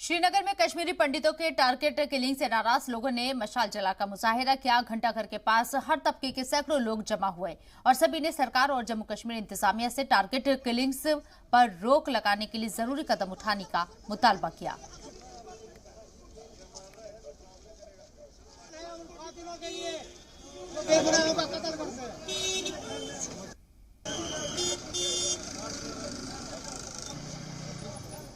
श्रीनगर में कश्मीरी पंडितों के टारगेट किलिंग से नाराज लोगों ने मशाल जलाकर मुजाहिरा किया। घंटाघर के पास हर तबके के सैकड़ों लोग जमा हुए और सभी ने सरकार और जम्मू कश्मीर इंतजामिया से टारगेट किलिंग्स पर रोक लगाने के लिए जरूरी कदम उठाने का मुतालबा किया।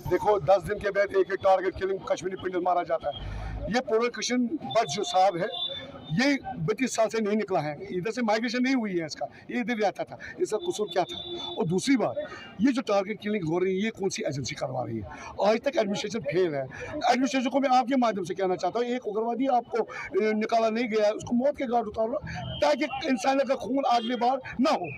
देखो 10 दिन के बाद एक टारगेट किलिंग कश्मीरी पंडित मारा जाता है। ये पूरा कृष्ण भट्ट जो साहब है, ये 32 साल से नहीं निकला है, इधर से माइग्रेशन नहीं हुई है इसका, ये इधर रहता था। इसका कसूर क्या था? और दूसरी बात, ये जो टारगेट किलिंग हो रही है, ये कौन सी एजेंसी करवा रही है? आज तक एडमिनिस्ट्रेशन फेल है। एडमिनिस्ट्रेशन को मैं आपके माध्यम से कहना चाहता हूँ, एक उग्रवादी आपको निकाला नहीं गया, उसको मौत के घाट उतारो ताकि इंसानियत का खून अगली बार ना हो।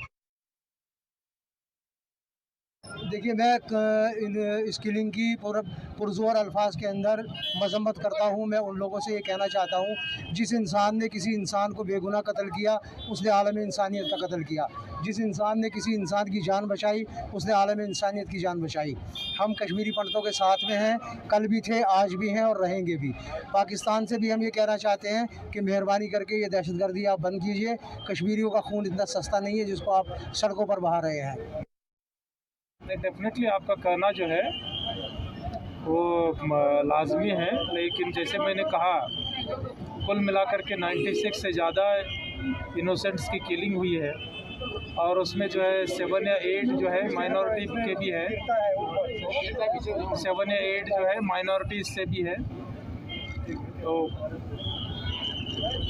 देखिए, मैं इस किलिंग की पुरजोर अल्फाज के अंदर मजम्मत करता हूँ। मैं उन लोगों से ये कहना चाहता हूँ, जिस इंसान ने किसी इंसान को बेगुनाह कत्ल किया, उसने आलम इंसानियत का कत्ल किया। जिस इंसान ने किसी इंसान की जान बचाई, उसने आलम इंसानियत की जान बचाई। हम कश्मीरी पंडितों के साथ में हैं, कल भी थे, आज भी हैं और रहेंगे भी। पाकिस्तान से भी हम ये कहना चाहते हैं कि मेहरबानी करके ये दहशतगर्दी आप बंद कीजिए। कश्मीरियों का खून इतना सस्ता नहीं है जिसको आप सड़कों पर बहा रहे हैं। डेफिनेटली आपका कहना जो है वो लाजमी है, लेकिन जैसे मैंने कहा, कुल मिलाकर के 96 से ज़्यादा इनोसेंट्स की किलिंग हुई है और उसमें जो है 7 या 8 जो है माइनॉरिटी के भी है, 7 या 8 जो है माइनॉरिटीज़ से भी है। तो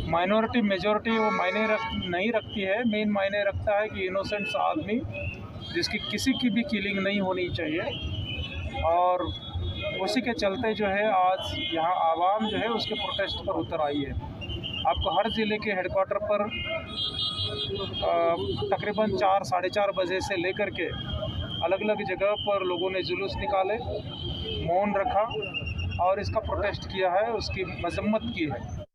माइनॉरिटी मेजॉरिटी वो मायने नहीं रखती है। मेन मायने रखता है कि इनोसेंट्स आदमी जिसकी किसी की भी किलिंग नहीं होनी चाहिए, और उसी के चलते जो है आज यहाँ आवाम जो है उसके प्रोटेस्ट पर उतर आई है। आपको हर ज़िले के हेडक्वार्टर पर तकरीबन 4 साढ़े 4 बजे से लेकर के अलग अलग जगह पर लोगों ने जुलूस निकाले, मौन रखा और इसका प्रोटेस्ट किया है, उसकी मजम्मत की है।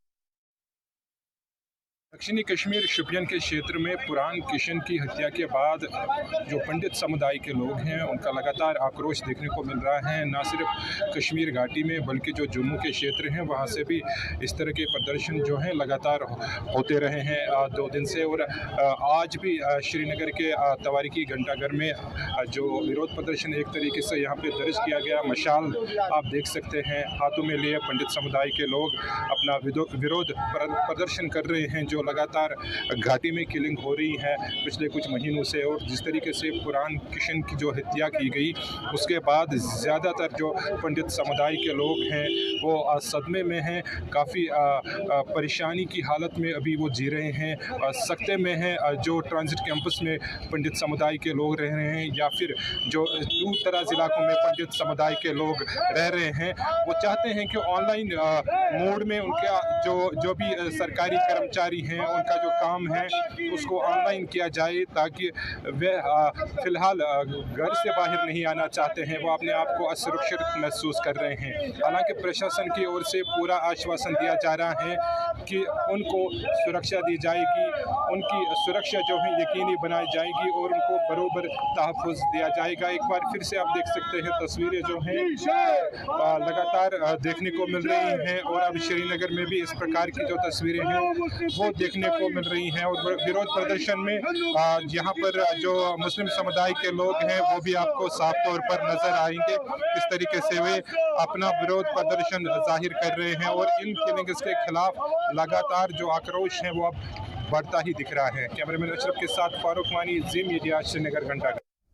दक्षिणी कश्मीर शोपियान के क्षेत्र में पुरान किशन की हत्या के बाद जो पंडित समुदाय के लोग हैं उनका लगातार आक्रोश देखने को मिल रहा है। न सिर्फ कश्मीर घाटी में बल्कि जो जम्मू के क्षेत्र हैं वहाँ से भी इस तरह के प्रदर्शन जो हैं लगातार होते रहे हैं 2 दिन से। और आज भी श्रीनगर के तवारीकी घंटाघर में जो विरोध प्रदर्शन एक तरीके से यहाँ पे दर्ज किया गया। मशाल आप देख सकते हैं हाथों में लिए पंडित समुदाय के लोग अपना विरोध प्रदर्शन कर रहे हैं जो लगातार घाटी में किलिंग हो रही है पिछले कुछ महीनों से। और जिस तरीके से पुरान किशन की जो हत्या की गई उसके बाद ज़्यादातर जो पंडित समुदाय के लोग हैं वो सदमे में हैं, काफ़ी परेशानी की हालत में अभी वो जी रहे हैं, सख्ते में हैं। जो ट्रांजिट कैंपस में पंडित समुदाय के लोग रह रहे हैं या फिर जो दूर दराज इलाकों में पंडित समुदाय के लोग रह रहे हैं, वो चाहते हैं कि ऑनलाइन मोड में उनका जो भी सरकारी कर्मचारी हैं उनका जो काम है उसको ऑनलाइन किया जाए, ताकि वे फ़िलहाल घर से बाहर नहीं आना चाहते हैं, वो अपने आप को असुरक्षित महसूस कर रहे हैं। हालांकि प्रशासन की ओर से पूरा आश्वासन दिया जा रहा है कि उनको सुरक्षा दी जाएगी, उनकी सुरक्षा जो है यकीनी बनाई जाएगी और उनको बरोबर तहफ़्फ़ुज़ दिया जाएगा। एक बार फिर से आप देख सकते हैं तस्वीरें जो हैं लगातार देखने को मिल रही हैं और अब श्रीनगर में भी इस प्रकार की जो तस्वीरें हैं वो देखने को मिल रही हैं। और विरोध प्रदर्शन में यहाँ पर जो मुस्लिम समुदाय के लोग हैं वो भी आपको साफ तौर पर नजर आएंगे। इस तरीके से वे अपना विरोध प्रदर्शन जाहिर कर रहे हैं और इन किलिंग्स के खिलाफ लगातार जो आक्रोश है वो अब बढ़ता ही दिख रहा है। कैमरामैन अशरफ के साथ फारूक मानी, जी मीडिया, श्रीनगर घंटाघर।